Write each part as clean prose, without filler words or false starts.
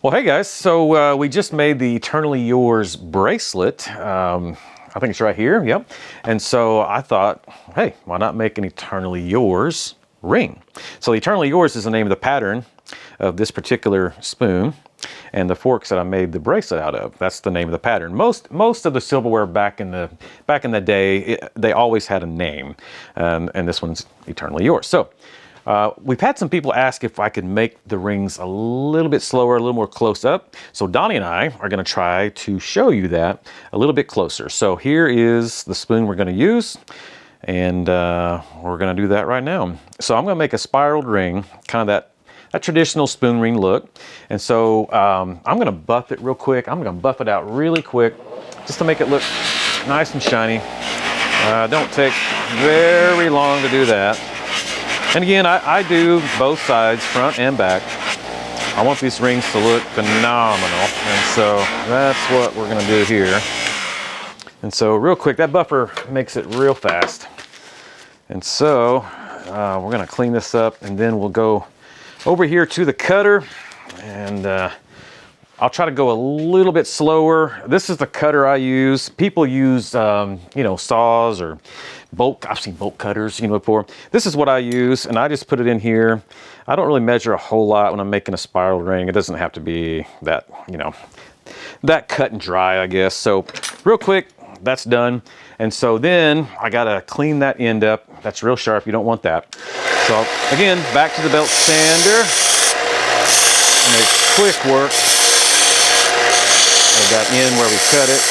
Well, hey guys, so we just made the Eternally Yours bracelet. I think it's right here, yep. And so I thought, hey, why not make an Eternally Yours ring? So Eternally Yours is the name of the pattern of this particular spoon, and the forks that I made the bracelet out of, that's the name of the pattern. Most of the silverware back in the day, they always had a name, and this one's Eternally Yours. So we've had some people ask if I could make the rings a little bit slower, a little more close up. So Donnie and I are going to try to show you that a little bit closer. So here is the spoon we're going to use, and we're going to do that right now. So I'm going to make a spiraled ring, kind of that traditional spoon ring look. And so I'm going to buff it real quick. I'm going to buff it out really quick just to make it look nice and shiny. Don't take very long to do that. And again, I do both sides, front and back. I want these rings to look phenomenal. And so that's what we're gonna do here. And so real quick, that buffer makes it real fast. And so we're gonna clean this up, and then we'll go over here to the cutter, and I'll try to go a little bit slower. This is the cutter I use. People use, you know, saws or bolt. I've seen bolt cutters, you know, before. This is what I use, and I just put it in here. I don't really measure a whole lot when I'm making a spiral ring. It doesn't have to be that, you know, that cut and dry, I guess. So real quick, that's done. And so then I gotta clean that end up. That's real sharp. You don't want that. So again, back to the belt sander. Make quick work of that end where we cut it.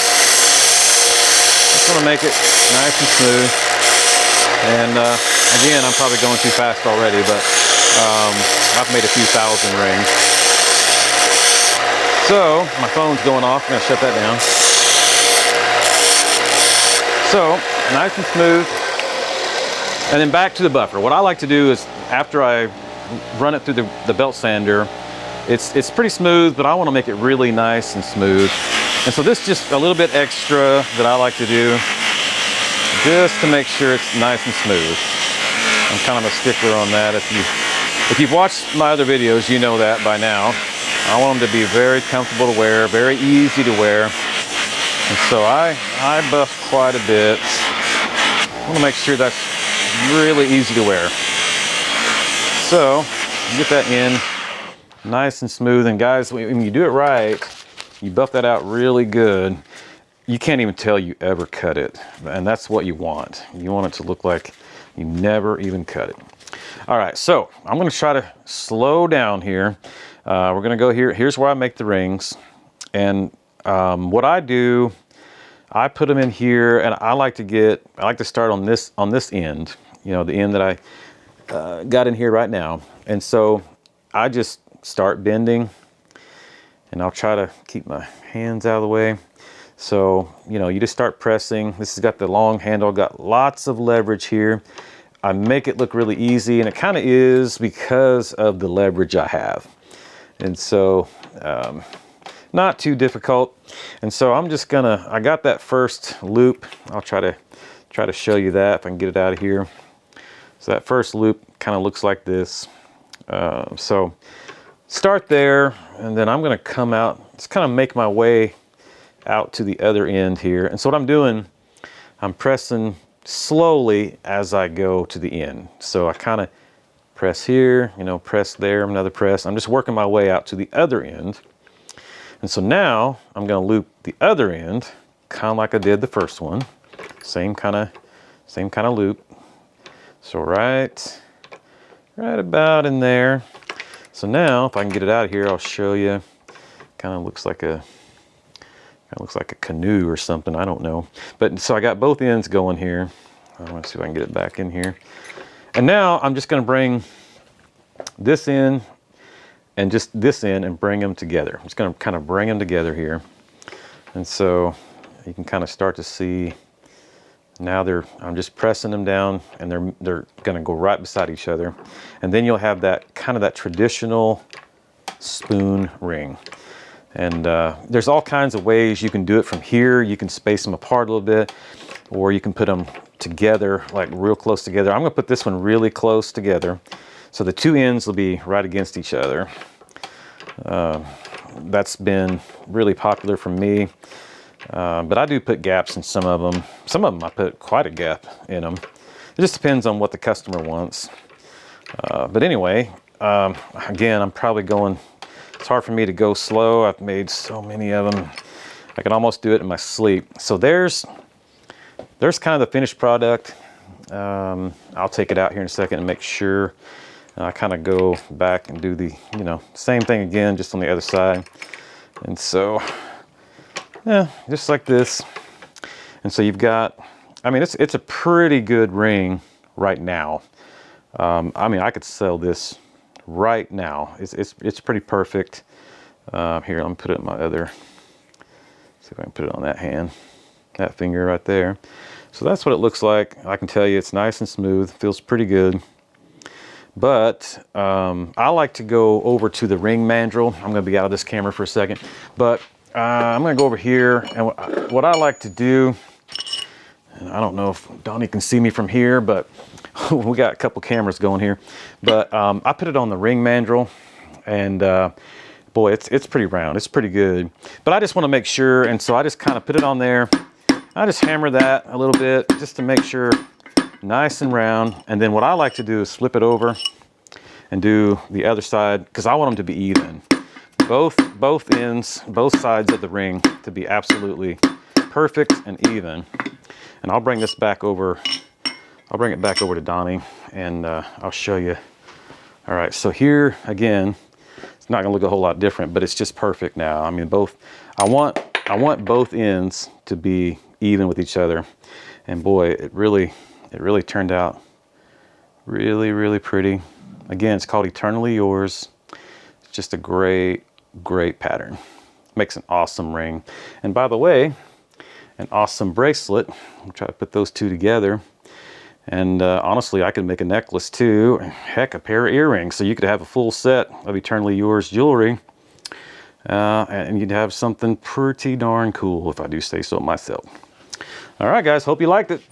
Just want to make it nice and smooth. And again, I'm probably going too fast already, but I've made a few thousand rings. So my phone's going off. I'm going to shut that down. So nice and smooth. And then back to the buffer. What I like to do is after I run it through the belt sander, it's pretty smooth, but I want to make it really nice and smooth. And so this just a little bit extra that I like to do, just to make sure it's nice and smooth. I'm kind of a stickler on that. If you've watched my other videos, you know that by now. I want them to be very comfortable to wear, very easy to wear. And so I buff quite a bit. I want to make sure that's really easy to wear. So you get that in nice and smooth. And guys, when you do it right, you buff that out really good, you can't even tell you ever cut it. And that's what you want. You want it to look like you never even cut it. All right, so I'm gonna try to slow down here. We're gonna go here. Here's where I make the rings. And what I do, I put them in here, and I like to start on this end, you know, the end that I got in here right now. And so I just start bending, and I'll try to keep my hands out of the way. So, you know, you just start pressing. This has got the long handle, got lots of leverage here. I make it look really easy, and it kind of is because of the leverage I have. And so, not too difficult. And so I'm just gonna, I got that first loop. I'll try to show you that if I can get it out of here. So that first loop kind of looks like this. So start there, and then I'm gonna come out, just kind of make my way out to the other end here. And so what I'm doing, I'm pressing slowly as I go to the end. So I kind of press here, you know, press there, another press. I'm just working my way out to the other end. And so now I'm gonna loop the other end, kind of like I did the first one. Same kind of loop. So right about in there. So now if I can get it out of here, I'll show you. Kind of looks like a canoe or something, I don't know. But so I got both ends going here. I want to see if I can get it back in here. And now I'm just gonna bring this in and just this in and bring them together. I'm just gonna kind of bring them together here. And so you can kind of start to see now I'm just pressing them down, and they're gonna go right beside each other. And then you'll have that kind of that traditional spoon ring. And there's all kinds of ways you can do it from here. You can space them apart a little bit, or you can put them together, like real close together. I'm gonna put this one really close together, so the two ends will be right against each other. That's been really popular for me. But I do put gaps in some of them. Some of them I put quite a gap in them. It just depends on what the customer wants. But anyway, again, I'm probably going, it's hard for me to go slow. I've made so many of them. I can almost do it in my sleep. So there's kind of the finished product. I'll take it out here in a second and make sure. I kind of go back and do the, same thing again, just on the other side. And so, yeah, just like this. And so you've got, I mean, it's a pretty good ring right now. I mean, I could sell this right now. It's pretty perfect. Here, let me put it in my other, see if I can put it on that hand, that finger right there. So that's what it looks like. I can tell you it's nice and smooth, feels pretty good. But I like to go over to the ring mandrel. I'm gonna be out of this camera for a second, but I'm gonna go over here, and what I like to do, and I don't know if Donnie can see me from here, but we got a couple cameras going here, but I put it on the ring mandrel, and boy, it's pretty round, it's pretty good. But I just wanna make sure, and so I just kind of put it on there. I just hammer that a little bit just to make sure nice and round. And then what I like to do is flip it over and do the other side, because I want them to be even. Both ends, both sides of the ring to be absolutely perfect and even. And I'll bring this back over, I'll bring it back over to Donnie, and I'll show you. All right, so here again, it's not gonna look a whole lot different, but it's just perfect now. I mean, I want both ends to be even with each other. And boy, it really turned out really pretty. Again, it's called Eternally Yours. It's just a great pattern. Makes an awesome ring. And by the way, an awesome bracelet. I'll try to put those two together. And honestly, I could make a necklace too. Heck, a pair of earrings. So you could have a full set of Eternally Yours jewelry. And you'd have something pretty darn cool, if I do say so myself. All right, guys, hope you liked it.